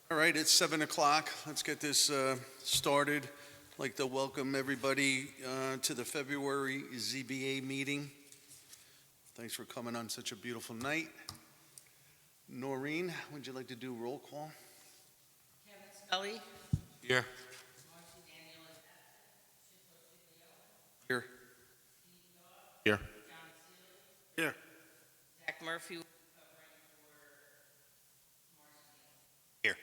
All right, it's 7 o'clock. Let's get this started. I'd like to welcome everybody to the February ZBA meeting. Thanks for coming on such a beautiful night. Noreen, would you like to do roll call? Scully. Here. Here. Here. Here. Zach Murphy. Here.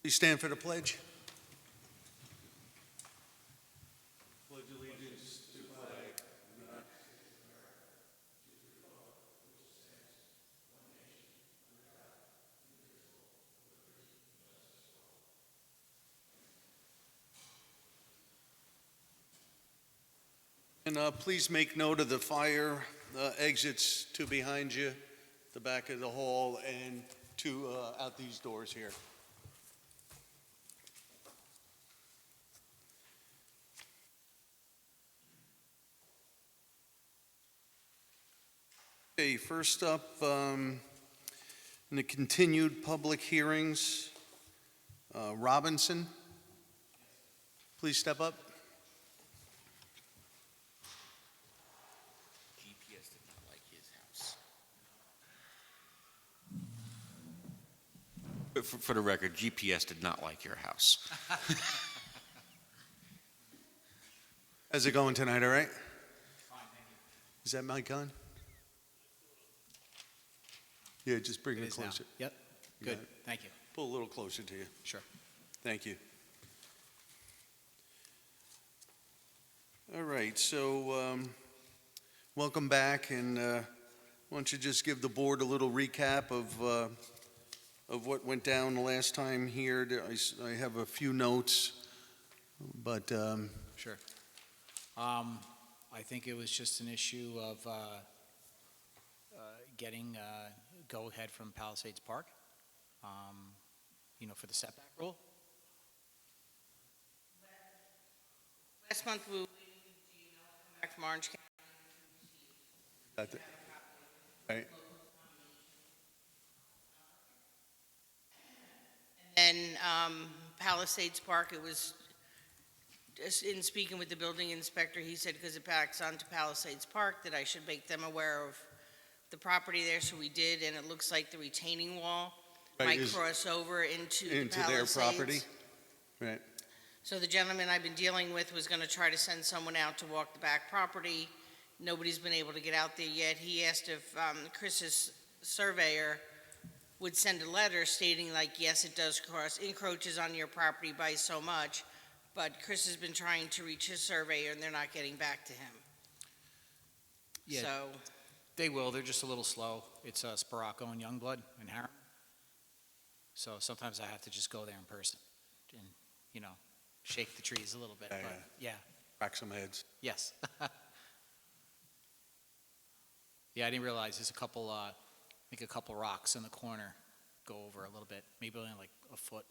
Please stand for the pledge. Pledge allegiance to the flag of the United States of America, to the republic for which it stands, one nation, under God, indivisible, with liberty and justice for all. And please make note of the fire exits to behind you, the back of the hall, and to out these doors here. Okay, first up, in the continued public hearings, Robinson, please step up. GPS did not like his house. For the record, GPS did not like your house. How's it going tonight, all right? Fine, thank you. Is that mic on? Yeah, just bring it now. closer. Yep, You good, got it. thank you. Pull a little closer to you. Sure. Thank you. All right, so welcome back, and why don't you just give the board a little recap of what went down the last time here. I have a few notes, but Sure. I think it was just an issue of getting go-ahead from Palisades Park, for the setback rule. Last month, we come back from Orange County. that's it. Right. And Palisades Park, it was, just in speaking with the building inspector, he said because it backs onto Palisades Park, that I should make them aware of the property there, so we did, and it looks like the retaining wall Right, might is cross over into the into their Palisades. property. Right. So the gentleman I've been dealing with was going to try to send someone out to walk the back property. Nobody's been able to get out there yet. He asked if Chris's surveyor would send a letter stating like, yes, it does cross, encroaches on your property by so much, but Chris has been trying to reach his surveyor and they're not getting back to him. Yeah. So, They will, they're just a little slow. It's Sparaco and Youngblood and Harem. So sometimes I have to just go there in person and, shake the trees a little bit, Yeah, but yeah, Crack some heads. yes. Yeah, I didn't realize there's I think a couple rocks in the corner go over a little bit, maybe only like a foot.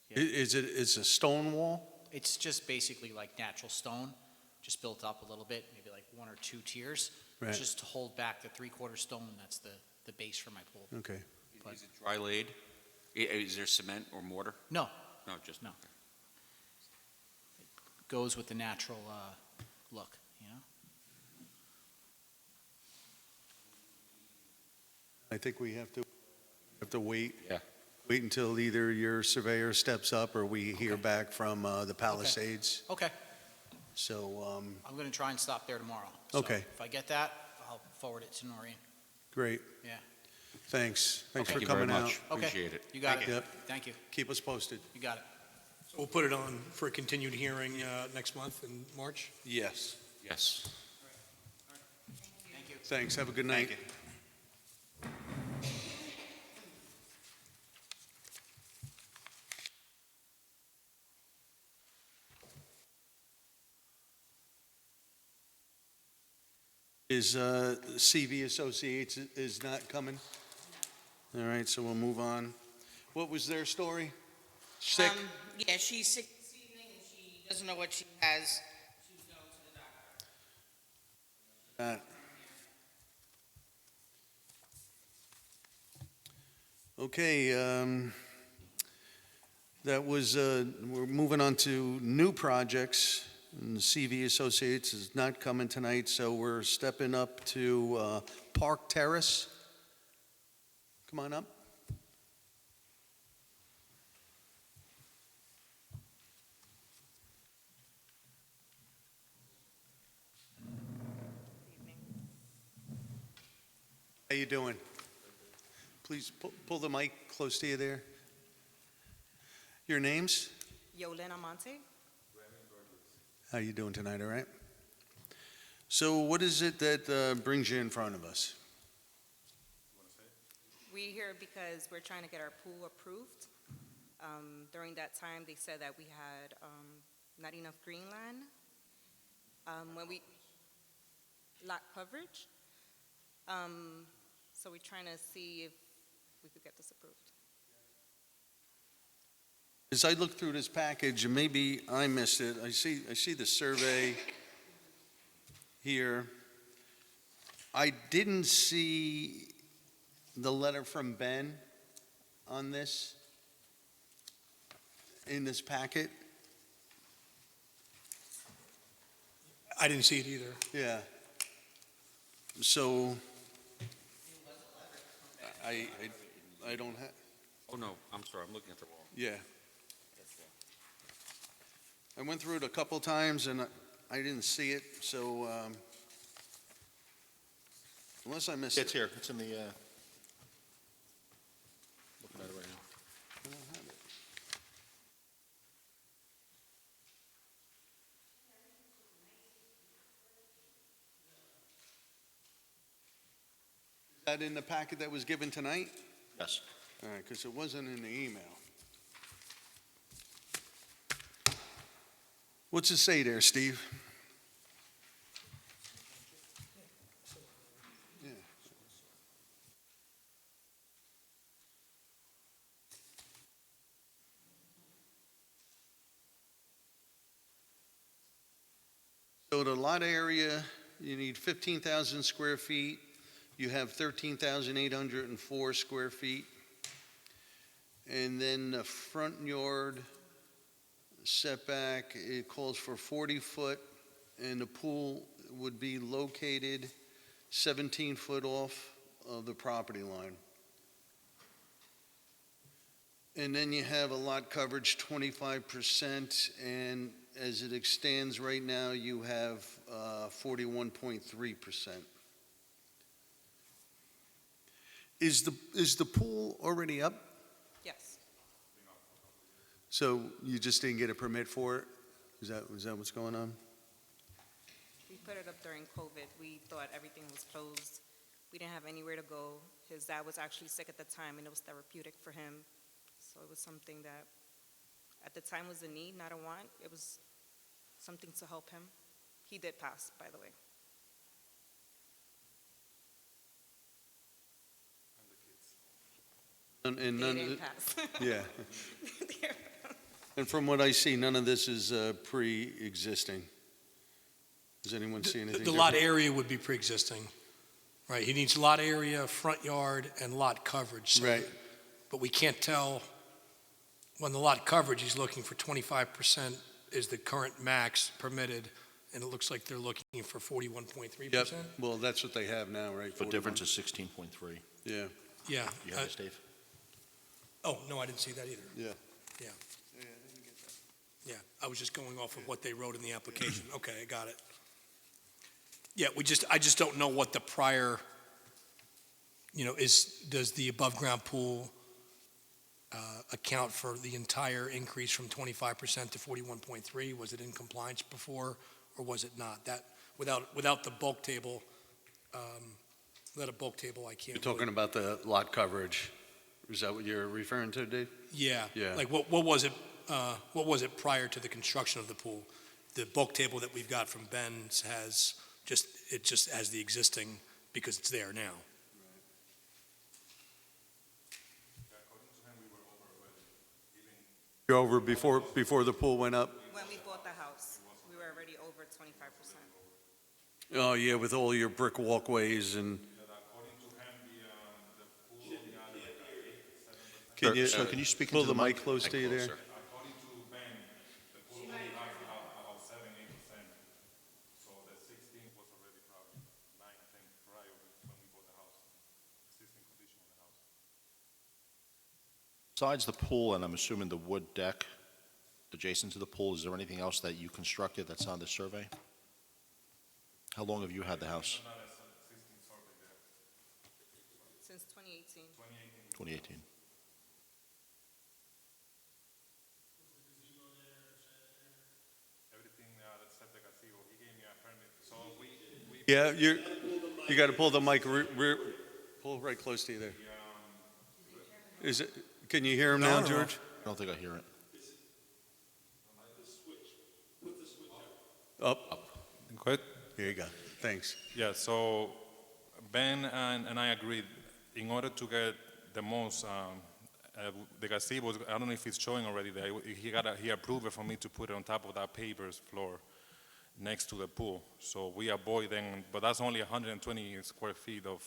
Yeah. Is a stone wall? It's just basically like natural stone, just built up a little bit, maybe like one or two tiers, Right. just to hold back the three-quarter stone. That's the base for my pool. Okay. But- Is it dry laid? Is there cement or mortar? No, No, just. No. goes with the natural look, I think we have to wait. Yeah. Wait until either your surveyor steps up or we hear back from the Palisades. Okay, So, I'm going to try and stop there tomorrow. So Okay. if I get that, I'll forward it to Noreen. great. Yeah. Thanks. Thanks Okay. for Thank you very coming out. much. Okay. Appreciate it. You got it. Yep. Thank you. Keep us posted. You got it. So we'll put it on for a continued hearing next month in March? Yes. Yes. Thank you. Thanks. Have a good night. Is CV Associates is not coming? All right, so we'll move on. What was their story? Sick? yeah, she's sick this evening and she doesn't know what she has. She's going to the doctor. Okay, that was, we're moving on to new projects, and the CV Associates is not coming tonight, so we're stepping up to Park Terrace. Come on up. How you doing? Please pull the mic close to you there. Your names? Yolena Monte. How you doing tonight, all right? So what is it that brings you in front of us? We're here because we're trying to get our pool approved. During that time, they said that we had not enough green land. Lot coverage. So we're trying to see if we could get this approved. As I look through this package, and maybe I missed it, I see the survey here. I didn't see the letter from Ben on this, in this packet. I didn't see it either. Yeah. So, I don't have, Oh, no, I'm sorry, I'm looking at the wrong. yeah. I went through it a couple times and I didn't see it, so, unless I missed it. It's here, it's in the, looking at it right now. I don't have it. Is that in the packet that was given tonight? Yes. All right, because it wasn't in the email. What's it say there, Steve? Yeah. So the lot area, you need 15,000 square feet. You have 13,804 square feet. And then the front yard setback, it calls for 40 foot, and the pool would be located 17 foot off of the property line. And then you have a lot coverage 25%, and as it extends right now, you have 41.3%. Is the pool already up? Yes. So you just didn't get a permit for it? Is that what's going on? We put it up during COVID. We thought everything was closed. We didn't have anywhere to go. His dad was actually sick at the time, and it was therapeutic for him. So it was something that, at the time, was a need, not a want. It was something to help him. He did pass, by the way. And He none, didn't pass. yeah. And from what I see, none of this is pre-existing. Does anyone see anything The lot different? area would be pre-existing, right? He needs lot area, front yard, and lot coverage. So- Right. But we can't tell, when the lot coverage, he's looking for 25% is the current max permitted, and it looks like they're looking for 41.3%? Yep, well, that's what they have now, right? The difference is 16.3. Yeah, Yeah. You have this, Dave? Oh, no, I didn't see that either. yeah. Yeah. Yeah, I was just going off of what they wrote in the application. Okay, I got it. Yeah, I just don't know what the prior, does the above-ground pool account for the entire increase from 25% to 41.3? Was it in compliance before, or was it not? That, without the bulk table, without a bulk table, I can't. You're talking about the lot coverage. Is that what you're referring to, Dave? Yeah. Yeah. Like, what was it, prior to the construction of the pool? The bulk table that we've got from Ben's has it just has the existing because it's there now. You're over before the pool went up? When we bought the house, we were already over 25%. Oh, yeah, with all your brick walkways and, Can you, Sir, can you speak pull into the the mic mic? close to you there? Closer. According to Ben, the pool only has about 7-8%. So the 16 was already probably 9-10 prior when we bought the house, existing condition of the house. Besides the pool, and I'm assuming the wood deck adjacent to the pool, is there anything else that you constructed that's on the survey? How long have you had the house? Another existing survey there, Since 2018. 2018. 2018. Everything except the gazebo, he gave me a permit. So we Yeah, you got to pull the mic, pull right close to you there. Is it, can you hear him now, George? I don't think I hear it. Up, Good. here you go, thanks. Yeah, so Ben and I agreed, in order to get the most, the gazebo, I don't know if it's showing already there, he approved it for me to put it on top of that pavers floor next to the pool. So we avoid then, but that's only 120 square feet of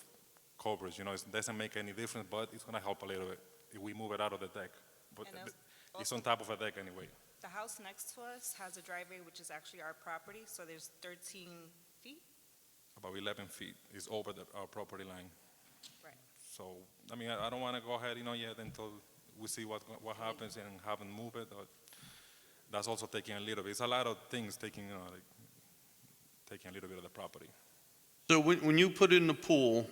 coverage, you know, it doesn't make any difference, but it's gonna help a little bit if we move it out of the deck. But And it's also- on top of a deck anyway, The house next to us has a driveway, which is actually our property, so there's 13 feet. about 11 feet is over our property line. Right. So, I mean, I don't want to go ahead, you know, yet until we see what happens and haven't moved it. But that's also taking a little bit. It's a lot of things taking, you know, like, taking a little bit of the property. So when you put in the pool,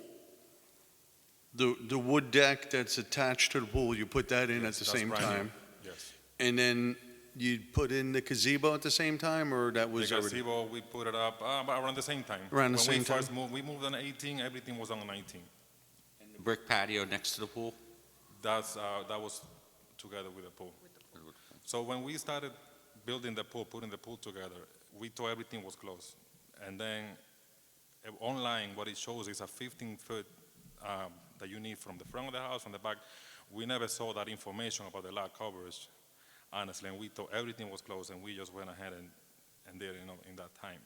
the wood deck that's attached to the pool, you put that in at Yes, the that's same brand new. time? Yes. And then you put in the gazebo at the same time, or that was The already? gazebo, we put it up around the same time. Around the same When we first time? moved, we moved on 18, everything was on 19. And the brick patio next to the pool? That was together with the pool. So when we started building the pool, putting the pool together, we thought everything was closed. And then online, what it shows is a 15-foot that you need from the front of the house, from the back. We never saw that information about the lot coverage, honestly, and we thought everything was closed, and we just went ahead and did it, you know, in that time.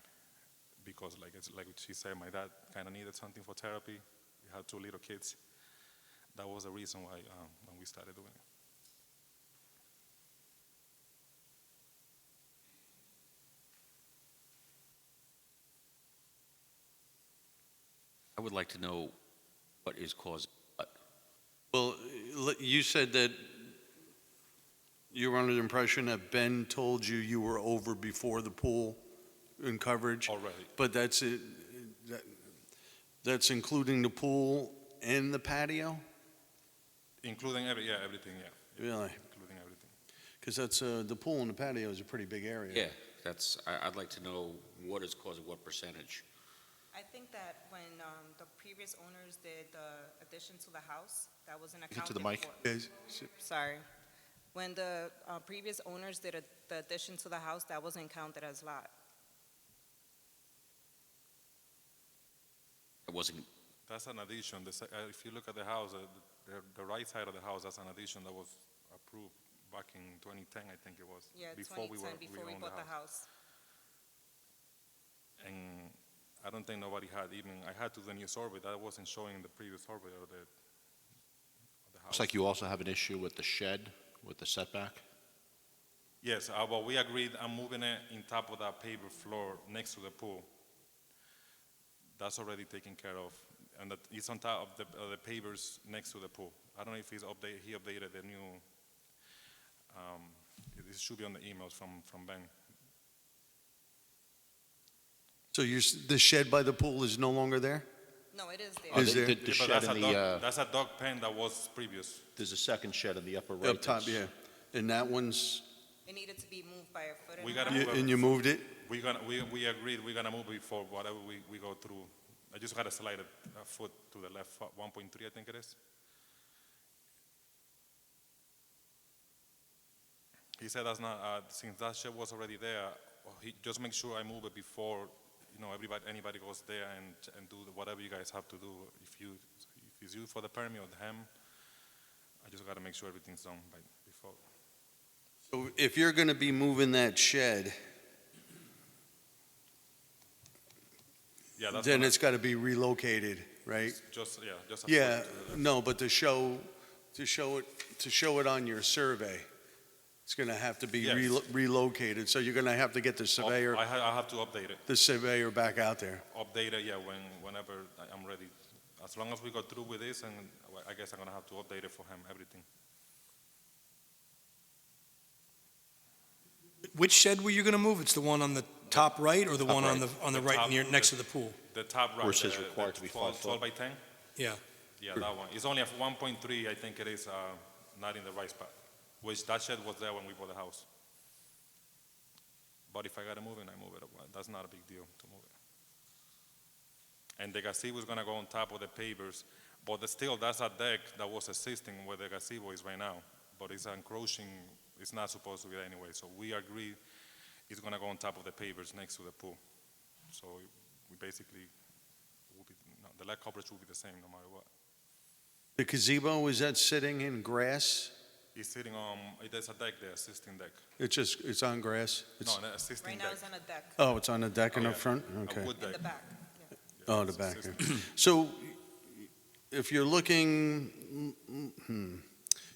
Because like she said, my dad kind of needed something for therapy. We had 2 little kids. That was the reason why when we started doing it. I would like to know what is causing what. Well, you said that you were under the impression that Ben told you you were over before the pool in coverage, Already. but that's it, that's including the pool and the patio? Including everything, yeah. Really? Including everything. Because that's, the pool and the patio is a pretty big area. Yeah, I'd like to know what is causing what percentage. I think that when the previous owners did the addition to the house, that wasn't Get accounted to the mic. for. Yes. Sorry. When the previous owners did the addition to the house, that wasn't counted as lot. It wasn't, That's an addition. If you look at the house, the right side of the house, that's an addition that was approved back in 2010, I think it was. Yeah, before 2010, before we owned bought the house. And I don't think nobody had even, I had to do the new survey. That wasn't showing the previous survey of the house. Looks like you also have an issue with the shed, with the setback. Yes, but we agreed on moving it in top of that paver floor next to the pool. That's already taken care of. And it's on top of the pavers next to the pool. I don't know if he updated the new, it should be on the emails from Ben. So the shed by the pool is no longer there? No, it is there. Is there? The Yeah, but shed that's in that's a dog pen that was previous. there's a second shed in the upper right. Up top, that's- yeah. And that one's, It needed to be moved by a foot and We a gotta half. move and you moved it? We agreed we're gonna move before whatever we go through. I just gotta slide a foot to the left, 1.3 I think it is. He said that's not, since that shed was already there, he just make sure I move it before, you know, anybody goes there and do whatever you guys have to do. If it's you for the permit or him, I just gotta make sure everything's done before. So if you're gonna be moving that shed, Yeah, that's then gonna- it's gotta be relocated, right? just a Yeah, foot to the left. no, but to show to show it on your survey, it's going to have to be Yes. relocated, so you're going to have to get the surveyor, I have to update it. back out there. Update it, yeah, whenever I'm ready. As long as we go through with this, and I guess I'm gonna have to update it for him, everything. Which shed were you going to move? It's the one on the top right or the Top one on right. the The right top- next to the pool? The top right. Where it says the required to be 5 12 foot. by 10? Yeah. Yeah, that one. It's only a 1.3, I think it is, not in the right spot, which that shed was there when we bought the house. But if I gotta move it, I move it. That's not a big deal to move it. And the gazebo is gonna go on top of the pavers, but still, that's a deck that was existing where the gazebo is right now. But it's encroaching, it's not supposed to be there anyway, so we agree it's gonna go on top of the pavers next to the pool. So we basically, the lead coverage will be the same no matter what. The gazebo, is that sitting in grass? It's sitting on, there's a deck there, existing deck. It's on grass? It's- No, an existing Right deck. now it's on a deck Oh, it's on the deck in Oh, the yeah. front? A Okay. wood in the deck. back. Yeah. Oh, the It's back. existing. So if you're looking,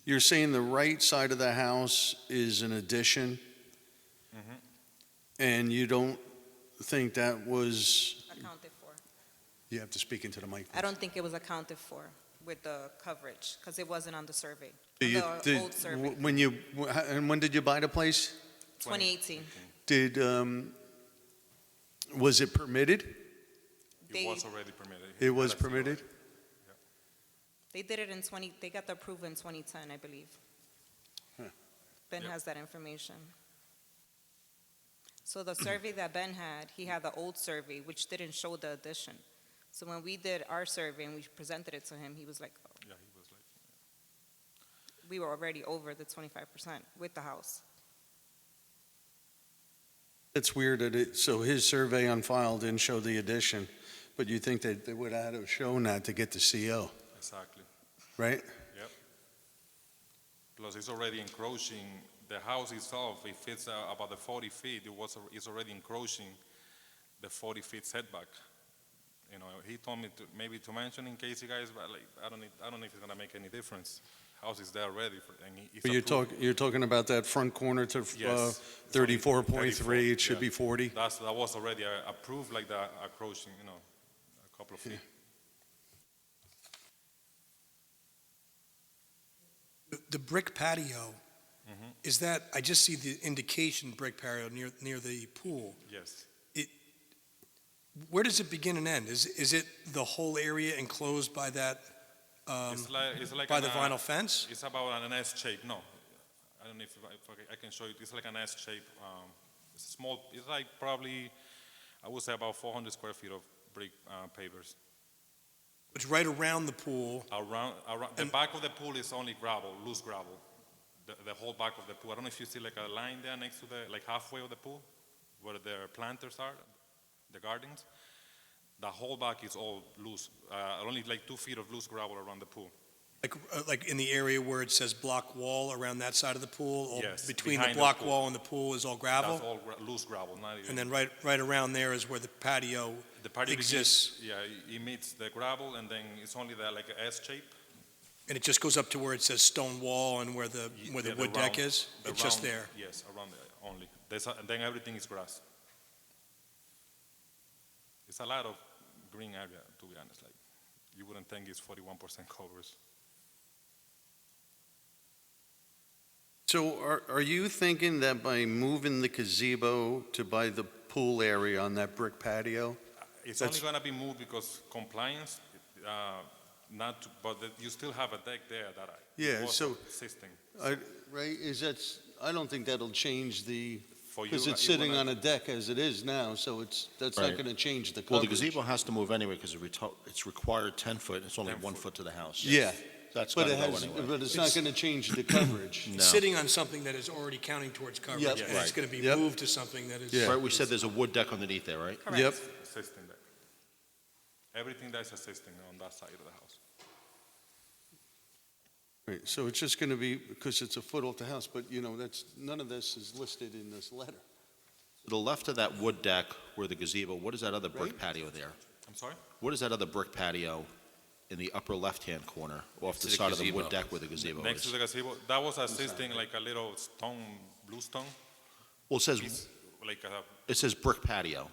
you're saying the right side of the house is an addition? Mhm. And you don't think that was, Accounted for. you have to speak into the mic. I don't think it was accounted for with the coverage, because it wasn't on the survey. Do you- On the did- old survey, and when did you buy the place? 2018. Did, was it permitted? They- It was already permitted. It was Had a zero. permitted? They did it in they got the approval in 2010, I believe. Huh. Ben Yep. has that information. So the survey that Ben had, he had the old survey, which didn't show the addition. So when we did our survey and we presented it to him, he was like, oh, Yeah, he was like, we were already over the 25% with the house. It's weird that so his survey on file didn't show the addition, but you think that they would have had to have shown that to get the CO, exactly. right? Yep. Plus, it's already encroaching, the house itself, if it's about the 40 feet, it's already encroaching the 40 feet setback. You know, he told me maybe to mention in case you guys, but like, I don't know if it's gonna make any difference. House is there already, and it's But approved. you're talking about that front corner to Yes. 34.3, it should yeah. be 40? That was already approved, like the encroaching, a couple of feet. The brick patio, is that, I just see the indication brick patio near the pool. Yes. Where does it begin and end? Is it the whole area enclosed by that, It's like by an, the vinyl fence? It's about an S shape. No, I don't know if I can show you. It's like an S shape. It's small. It's like probably, I would say about 400 square feet of brick pavers. It's right around the pool. Around the And- back of the pool is only gravel, loose gravel. The whole back of the pool. I don't know if you see like a line there next to like halfway of the pool, where the planters are, the gardens. The whole back is all loose. Only like 2 feet of loose gravel around the pool. Like in the area where it says block wall around that side of the pool? Or Yes, between the behind the block pool. wall and the pool is all gravel? That's all loose gravel, not even. And then right around there is where the patio The patio exists? begins, yeah, it meets the gravel, and then it's only there like an S shape. And it just goes up to where it says stone wall and where the Yeah, the wood deck round- is? the It's just round- there? Yes, around there only. And then everything is grass. It's a lot of green area, to be honest. Like, you wouldn't think it's 41% covers. So are you thinking that by moving the gazebo to by the pool area on that brick patio? It's That's- only gonna be moved because compliance, you still have a deck there that Yeah, was so- existing. Right, I don't think that'll change For you, because it's it sitting wouldn't- on a deck as it is now, so that's not Right. going to change the Well, the coverage. gazebo has to move anyway because it's required 10 foot, it's only 10 1 foot. foot to the house. Yeah, That's but gotta it go has, anyway. but it's not going to change the coverage. No. It's sitting on something that is already counting towards coverage. Yep. And it's Right. going to be Yep. moved to something that is. Yeah. Right, we said there's a wood deck underneath there, right? Correct. Yep. Existing deck. Everything that's existing on that side of the house. Right, so it's just going to be, because it's a foot off the house, but none of this is listed in this letter. To the left of that wood deck where the gazebo, what is that other brick Right. patio there? I'm sorry? What is that other brick patio in the upper left-hand corner, off Next the to the side of the wood gazebo. deck where the gazebo Next to is. the gazebo, that was assisting like a little stone, blue stone, Well, it says, piece, like a, it says brick patio.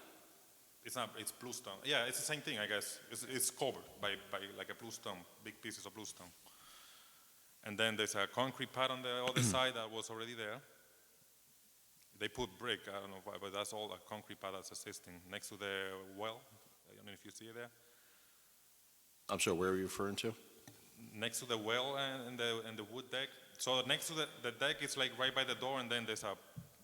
it's not, it's blue stone. Yeah, it's the same thing, I guess. It's covered by like a blue stone, big pieces of blue stone. And then there's a concrete pad on the other side that was already there. They put brick, I don't know why, but that's all a concrete pad that's assisting. Next to the well, I don't know if you see it there. I'm sorry, where are you referring to? Next to the well and the wood deck. So next to the deck is like right by the door, and then there's a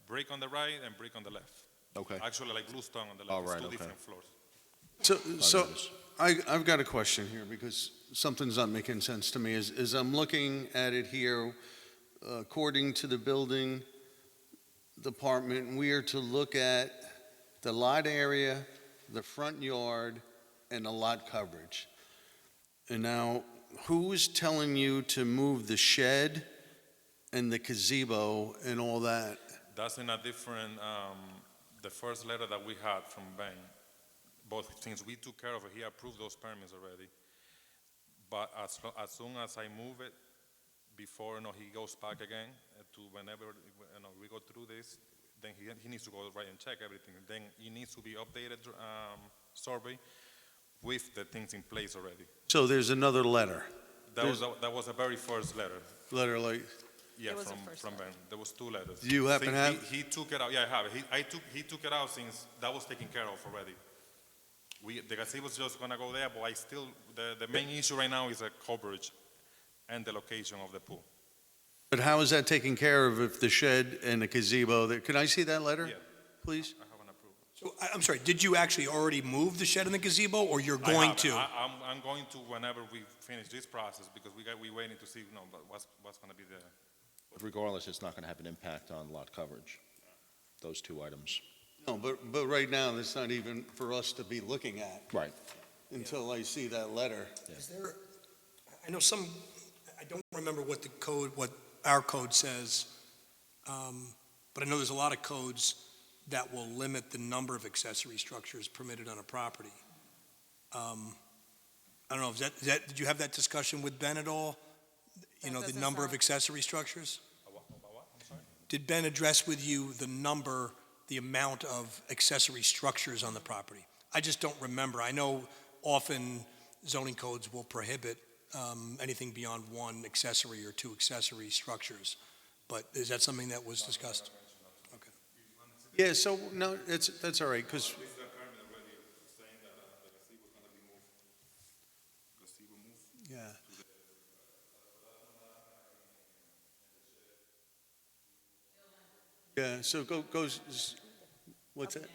brick on the right and brick on the left. Okay. Actually, like blue stone on the left. Oh, It's right, two okay. different floors. So notice. I've got a question here because something's not making sense to me. As I'm looking at it here, according to the building department, we are to look at the lot area, the front yard, and the lot coverage. And now, who's telling you to move the shed and the gazebo and all that? That's in a different, the first letter that we had from Ben. Both things, we took care of it. He approved those permits already. But as soon as I move it, before he goes back again to whenever we go through this, then he needs to go right and check everything. Then it needs to be updated survey with the things in place already. So there's another letter, That was the very first letter. like, Yeah, There was a from first Ben. There was two letters. Do you happen to have- He took it out. Yeah, I have it. He took it out since that was taken care of already. The gazebo was just gonna go there, but I still the main issue right now is the coverage and the location of the pool. but how is that taken care of if the shed and the gazebo, can I see that letter, Yeah. please? I have an approval. So, I'm sorry, did you actually already move the shed and the gazebo, or you're I going have it. to? I'm going to whenever we finish this process because we waiting to see but what's gonna be there. Regardless, it's not going to have an impact on lot coverage, those two items. No, but right now, it's not even for us to be looking at Right. until I see that letter. Is there, I know I don't remember what our code says, but I know there's a lot of codes that will limit the number of accessory structures permitted on a property. I don't know, did you have that discussion with Ben at all? You That know, the doesn't number of sound- accessory structures? About what? I'm sorry. Did Ben address with you the amount of accessory structures on the property? I just don't remember. I know often zoning codes will prohibit anything beyond one accessory or two accessory structures, but is that something that was discussed? Okay. Yeah, so, no, that's all right, because, This is the permit already saying that the gazebo is gonna be moved. Gazebo moved. yeah. Yeah, so goes, what's that?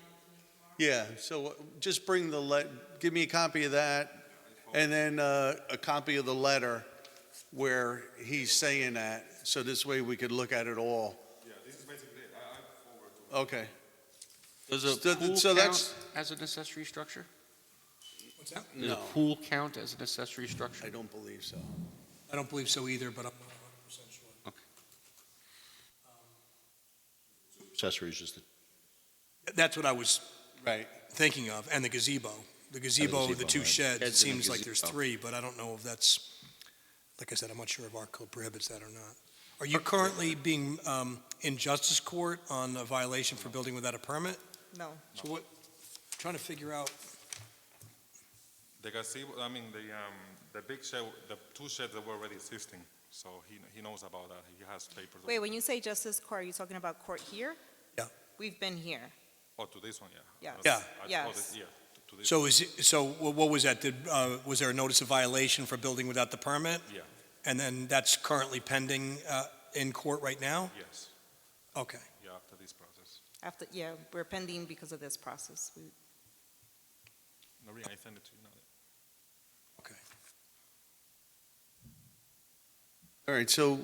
Yeah, so just bring give me a copy of that, and then a copy of the letter where he's saying that, so this way we could look at it all. Yeah, this is basically it. I forward to Okay. Does a So- pool so count that's- as an accessory structure? What's that? Does a No. pool count as an accessory structure? I don't believe so. I don't believe so either, but I'm not 100% sure. Accessory is just, That's what I was Right. thinking of, and the gazebo. The gazebo, the gazebo, two right. sheds, it Sheds and the seems like there's gazebo. three, but I don't know if that's, like I said, I'm not sure if our code prohibits that or not. Are you currently being in justice court on a violation for building without a permit? No. So what, trying to figure out, the gazebo, I mean, the big shed, the two sheds that were already existing, so he knows about that. He has papers. Wait, when you say justice court, are you talking about court here? Yeah. We've been here. Oh, to this one, yeah. Yes. Yeah. Yes. To this. so what was that? Was there a notice of violation for building without the permit? Yeah, And then that's currently pending in court right now? yes, Okay. yeah, after this process. Yeah, we're pending because of this process. Noreen, I send it to you now. Okay. All right, so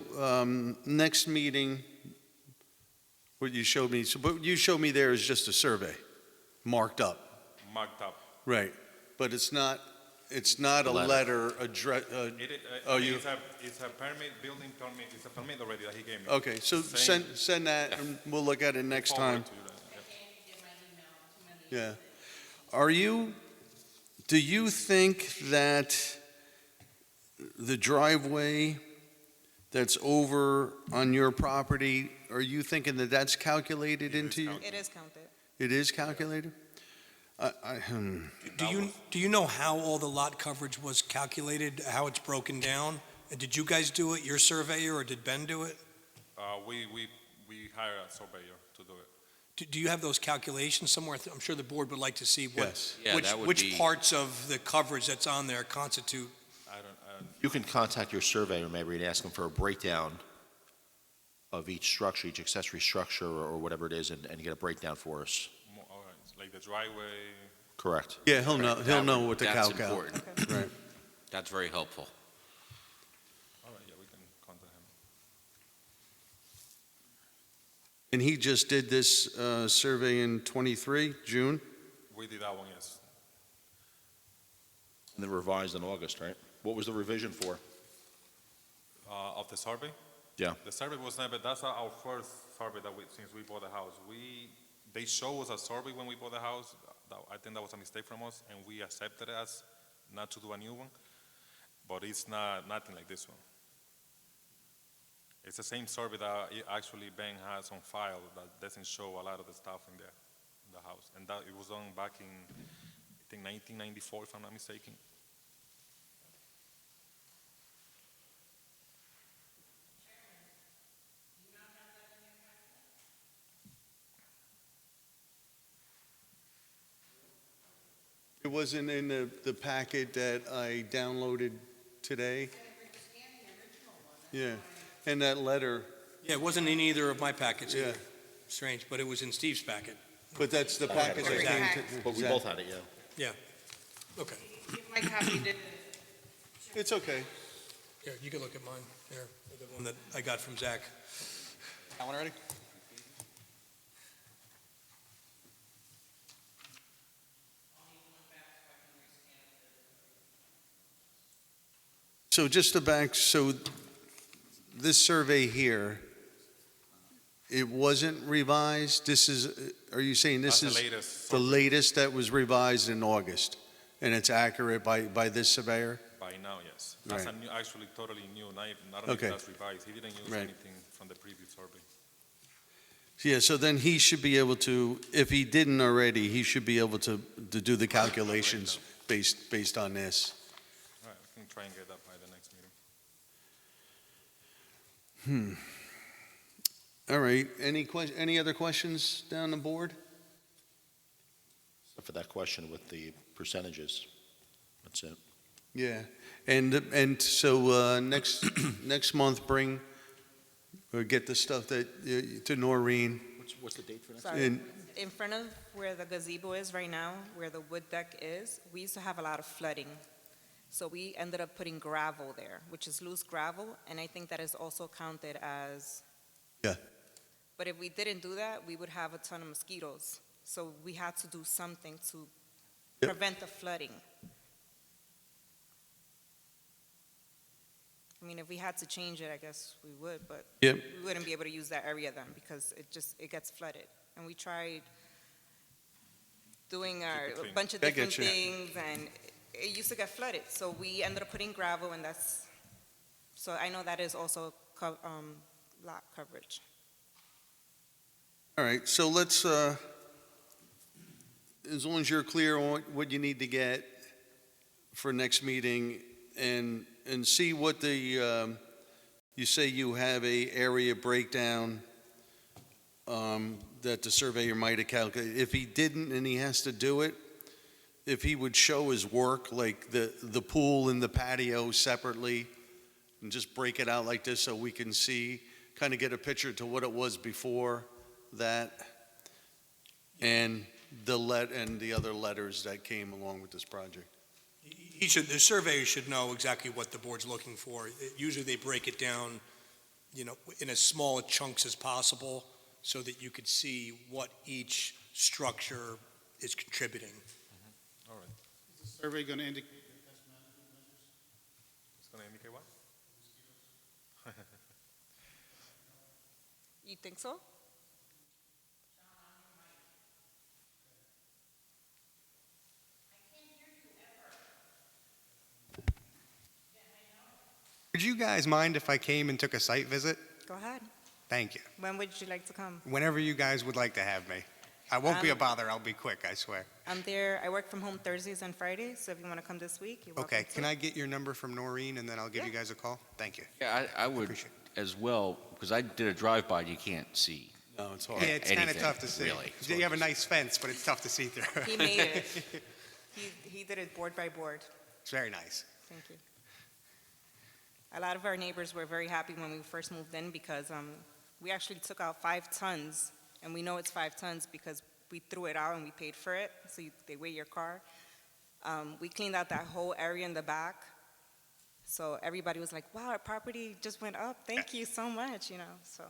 next meeting, what you showed me there is just a survey, marked up. Marked up. Right, but it's not a letter. letter address, Oh, you- It's a permit, building permit, it's a permit already that he gave me. okay, so Same. send that, and we'll look at it next Forward time. to you then, yeah. Yeah. Do you think that the driveway that's over on your property, are you thinking that that's calculated It is into your? calculated. It is counted. It is calculated? Do you know how all the lot coverage was calculated, how it's broken down? And did you guys do it, your surveyor, or did Ben do it? We hire a surveyor to do it. Do you have those calculations somewhere? I'm sure the board would like to see what, Yes. Yeah, that would which be- parts of the coverage that's on there constitute. I don't, You can contact your surveyor maybe and ask him for a breakdown of each structure, each accessory structure or whatever it is, and get a breakdown for us. all right, like the driveway, Correct. Yeah, he'll know, what the That's calc out. important. Right. That's very helpful. all right, yeah, we can contact him. And he just did this survey in '23, June? We did that one, yes. And then revised in August, right? What was the revision for? Of the survey? Yeah. The survey was never, that's our first survey that since we bought the house. They show us a survey when we bought the house. I think that was a mistake from us, and we accepted it as not to do a new one. But it's nothing like this one. It's the same survey that actually Ben has on file that doesn't show a lot of the stuff in there, in the house. And that, it was done back in, I think 1994, if I'm not mistaken. It wasn't in the packet that I downloaded today? Yeah, and that letter, Yeah, it wasn't in either of my packets yeah, either. Strange, but it was in Steve's packet. but that's the packet that Exactly. came to. But we both had it, yeah. Yeah. Okay. Give my copy to It's okay. Here, you can look at mine. Here, the one that I got from Zach. That one already? So just to back, so this survey here, it wasn't revised? This is, are you saying this That's is the latest the survey latest that was revised in August? And it's accurate by this surveyor? by now, yes. That's Right. a new, actually totally new, not only Okay. that's revised. He didn't use Right. anything from the previous survey. Yeah, so then he should be able to, if he didn't already, he should be able to do the calculations based on this. All right, we can try and get that by the next meeting. All right, any other questions down the board? Except for that question with the percentages. That's it. Yeah, and so next month, bring, or get the stuff that, to Noreen. What's the date for Sorry. And- In front of where the gazebo is right now, where the wood deck is, we used to have a lot of flooding. So we ended up putting gravel there, which is loose gravel, and I think that is also counted as. Yeah. But if we didn't do that, we would have a ton of mosquitoes. So we had to do something to Yep. prevent the flooding. I mean, if we had to change it, I guess we would, but Yep. we wouldn't be able to use that area then because it gets flooded. And we tried doing it a clean. bunch of I different get you. things, and it used to get flooded. So we ended up putting gravel, and so I know that is also lot coverage. All right, so let's, as long as you're clear on what you need to get for next meeting, and see what the, you say you have a area breakdown that the surveyor might have calculated. If he didn't and he has to do it, if he would show his work, like the pool and the patio separately, and just break it out like this so we can see, kind of get a picture to what it was before that, and the other letters that came along with this project. The surveyor should know exactly what the board's looking for. Usually they break it down, in as small chunks as possible so that you could see what each structure is contributing. All right. Is the survey going to indicate It's going to indicate what? You think so? you guys mind if I came and took a site visit? Go ahead. Thank you. When would you like to come? Whenever you guys would like to have me. I won't be a bother, I'll be quick, I swear. I'm there, I work from home Thursdays and Fridays, so if you want to come this week, you're welcome Okay, to. can I get your number from Noreen and then I'll give you guys a call? Thank you. Yeah, I would Appreciate as well, because I did a drive-by, and you can't see. No, it's hard. Yeah, it's kind of anything, tough to see. really. You have a nice fence, but it's tough to see through. He made it. He did it board by board. It's very nice. Thank you. A lot of our neighbors were very happy when we first moved in because we actually took out 5 tons, and we know it's 5 tons because we threw it out and we paid for it, so they weigh your car. We cleaned out that whole area in the back, so everybody was like, wow, our property just went up. Thank you so much, so.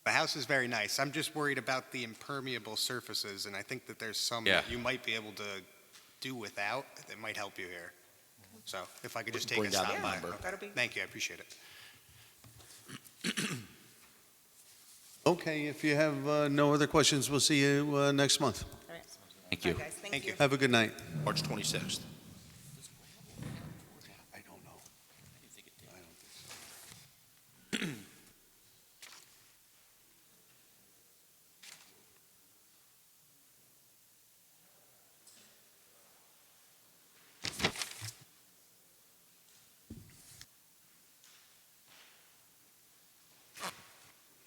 The house is very nice. I'm just worried about the impermeable surfaces, and I think that there's some Yeah. that you might be able to do without that might help you here. So if I could just take Bring a down stop that by. number. That'll be. Thank you, I appreciate it. Okay, if you have no other questions, we'll see you next month. All right. Thank you. Bye, guys. Thank you. Have a good night. March 26th. I don't know.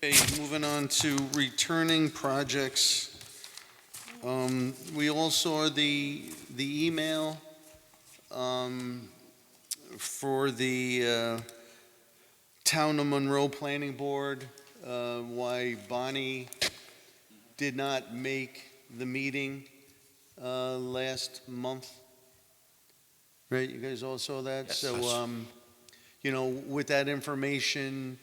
Okay, moving on to returning projects. We all saw the email for the Town of Monroe Planning Board, why Bonnie did not make the meeting last month. Right, you guys all saw that? Yes. So, with that information,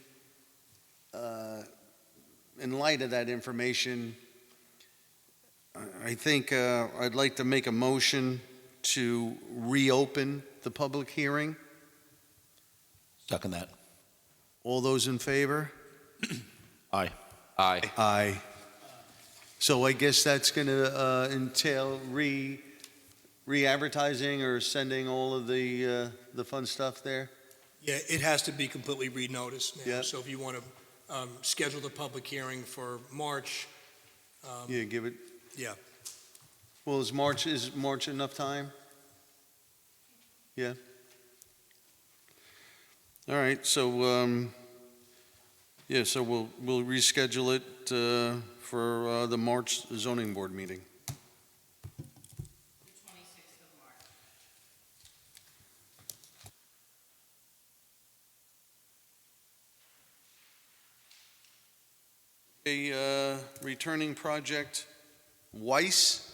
in light of that information, I think I'd like to make a motion to reopen the public hearing. Second that. All those in favor? Aye. Aye. Aye. So I guess that's going to entail re-advertising or sending all of the fun stuff there? Yeah, it has to be completely renoticed now. Yeah. So if you want to schedule the public hearing for March, Yeah, give it, yeah. well, is March enough time? Yeah? All right, so, yeah, so we'll reschedule it for the March zoning board meeting. A returning project, Weiss.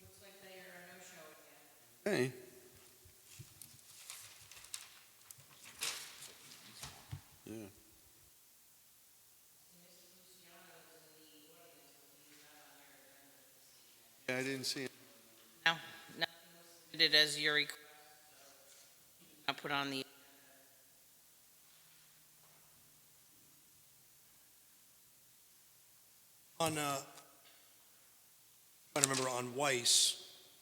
Looks like they are a no-show again. Hey. Yeah. Yeah, I didn't see it. No, nothing was submitted as your request. I put on the, On, I remember on Weiss,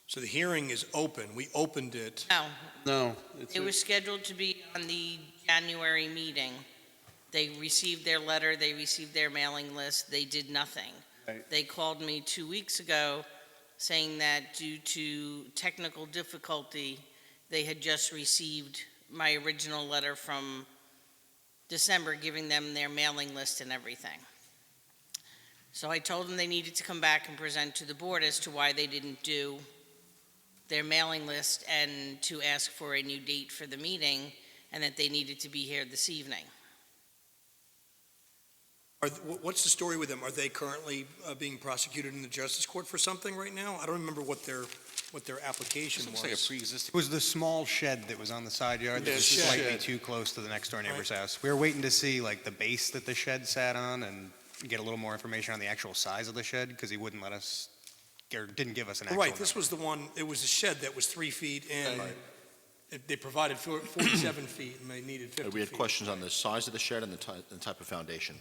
so the hearing is open. We opened it. no, No. it's it a- was scheduled to be on the January meeting. They received their letter, they received their mailing list, they did nothing. Right. They called me 2 weeks ago saying that due to technical difficulty, they had just received my original letter from December giving them their mailing list and everything. So I told them they needed to come back and present to the board as to why they didn't do their mailing list and to ask for a new date for the meeting, and that they needed to be here this evening. What's the story with them? Are they currently being prosecuted in the justice court for something right now? I don't remember what their application This was. looks like a pre-existing. It was the small shed that was on the side yard that Yeah, was shed. slightly too close to the next door neighbor's house. We were waiting to see like the base that the shed sat on and get a little more information on the actual size of the shed because he wouldn't let us, or didn't give us an actual Right, this number. was the one, it was a shed that was 3 feet and they provided 47 feet and they needed 50 feet. We had questions on the size of the shed and the type of foundation.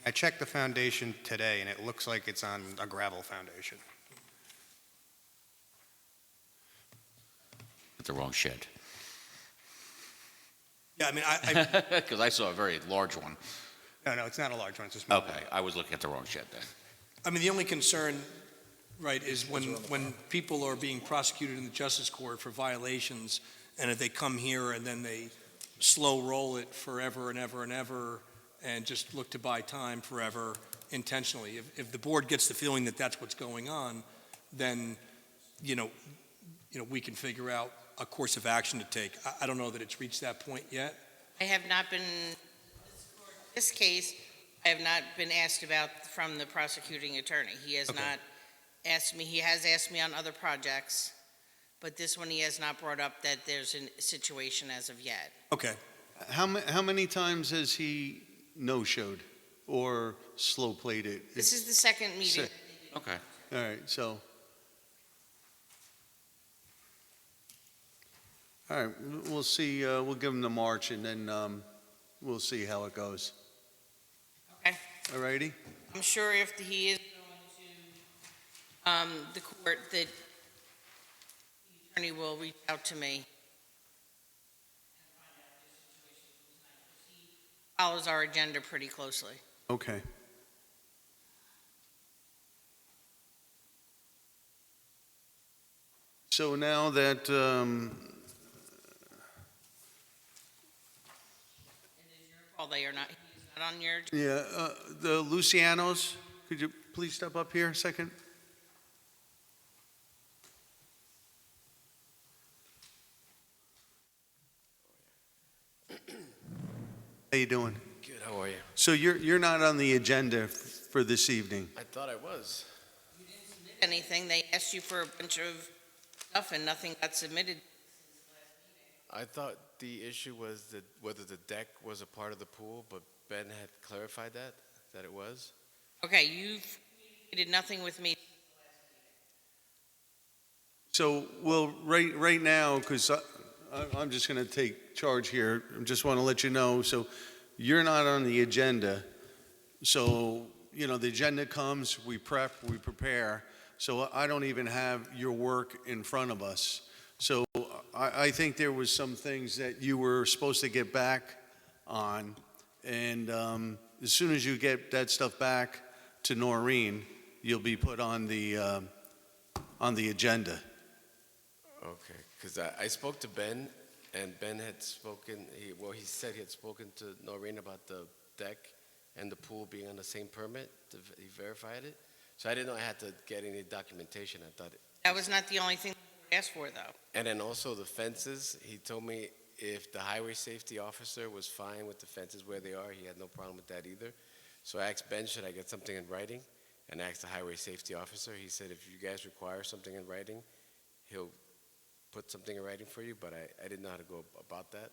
I checked the foundation today and it looks like it's on a gravel foundation. at the wrong shed. Yeah, I mean, I, Because I saw a very large one. No, it's not a large one, it's a small one. Okay, I was looking at the wrong shed then. I mean, the only concern, right, is when people are being prosecuted in the justice court for violations, and if they come here and then they slow roll it forever and ever and ever, and just look to buy time forever intentionally. If the board gets the feeling that that's what's going on, then, we can figure out a course of action to take. I don't know that it's reached that point yet. I have not been, this case, I have not been asked about from the prosecuting attorney. He has Okay. not asked me, he has asked me on other projects, but this one he has not brought up that there's a situation as of yet. Okay. How many times has he no-showed or slow-played it? This is the second meeting. Okay. All right, so. All right, we'll see, we'll give him the March, and then we'll see how it goes. Okay. All righty? I'm sure if he is going to the court, that the attorney will reach out to me. He follows our agenda pretty closely. Okay. So now that, Well, they are not, he's not on your, yeah, the Lucianos, could you please step up here a second? How you doing? Good, how are you? So you're not on the agenda for this evening? I thought I was. anything. They asked you for a bunch of stuff and nothing got submitted. I thought the issue was that whether the deck was a part of the pool, but Ben had clarified that it was. Okay, you've did nothing with me. So, well, right now, because I'm just going to take charge here, I just want to let you know, so you're not on the agenda. So, you know, the agenda comes, we prep, we prepare. So I don't even have your work in front of us. So I think there was some things that you were supposed to get back on. And as soon as you get that stuff back to Noreen, you'll be put on the agenda. Okay, because I spoke to Ben, and Ben had spoken, he said he had spoken to Noreen about the deck and the pool being on the same permit. He verified it. So I didn't know I had to get any documentation. I thought That was not the only thing we asked for, though. And then also the fences, he told me if the highway safety officer was fine with the fences where they are, he had no problem with that either. So I asked Ben, should I get something in writing? And I asked the highway safety officer. He said, if you guys require something in writing, he'll put something in writing for you, but I didn't know how to go about that.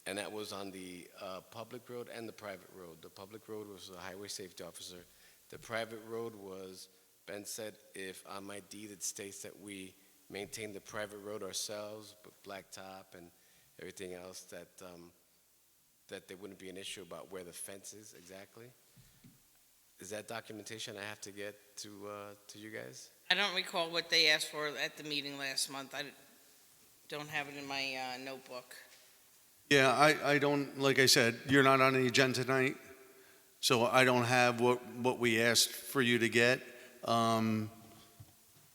And that was on the public road and the private road. The public road was the highway safety officer. The private road was, Ben said, if on my deed it states that we maintain the private road ourselves, but blacktop and everything else, that there wouldn't be an issue about where the fence is exactly. Is that documentation I have to get to you guys? I don't recall what they asked for at the meeting last month. I don't have it in my notebook. Yeah, I don't, like I said, you're not on the agenda tonight, so I don't have what we asked for you to get.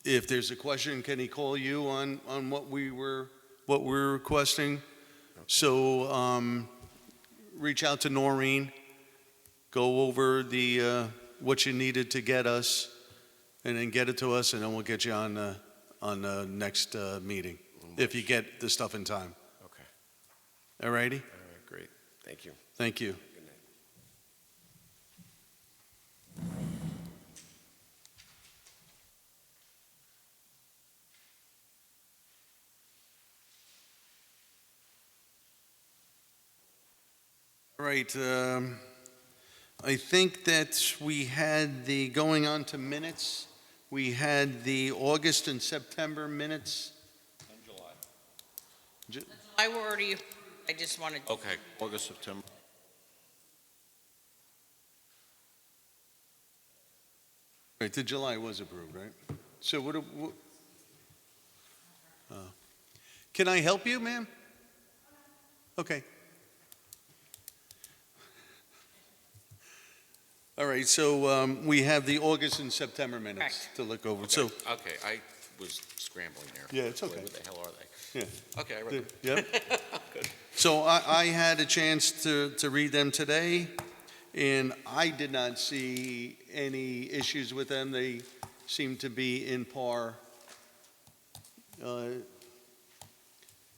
If there's a question, can he call you on what we're requesting? So reach out to Noreen, go over the what you needed to get us, and then get it to us, and then we'll get you on the next meeting, if you get the stuff in time. Okay. All righty? All right, great. Thank you. Thank you. Good night. All right, I think that we had going on to minutes, we had the August and September minutes. I were already approved. I just wanted to. Okay. August, September. Right, the July was approved, right? So what Can I help you, ma'am? Okay. All right, so we have the August and September minutes Correct. to look over. So, Okay, I was scrambling there. yeah, it's okay. What the hell are they? Yeah. Okay, I read them. Yep. So I had a chance to read them today, and I did not see any issues with them. They seem to be in par. I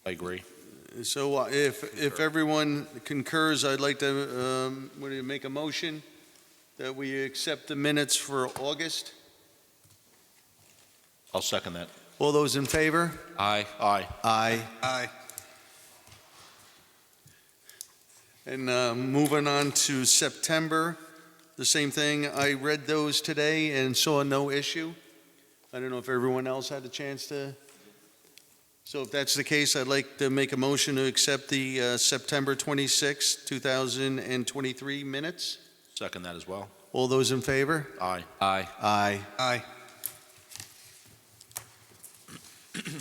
agree. So if everyone concurs, I'd like to, what do you, make a motion that we accept the minutes for August? I'll second that. All those in favor? Aye. Aye. Aye. Aye. And moving on to September, the same thing. I read those today and saw no issue. I don't know if everyone else had a chance to. So if that's the case, I'd like to make a motion to accept the September 26, 2023 minutes. Second that as well. All those in favor? Aye. Aye. Aye. Aye.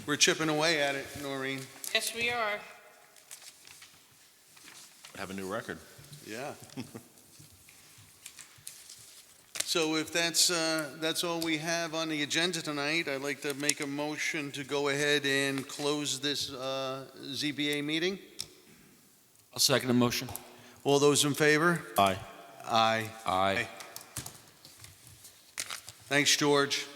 We're chipping away at it, Noreen. Yes, we are. Have a new record. Yeah. So if that's all we have on the agenda tonight, I'd like to make a motion to go ahead and close this ZBA meeting. I'll second the motion. All those in favor? Aye. Aye. Aye. Thanks, George.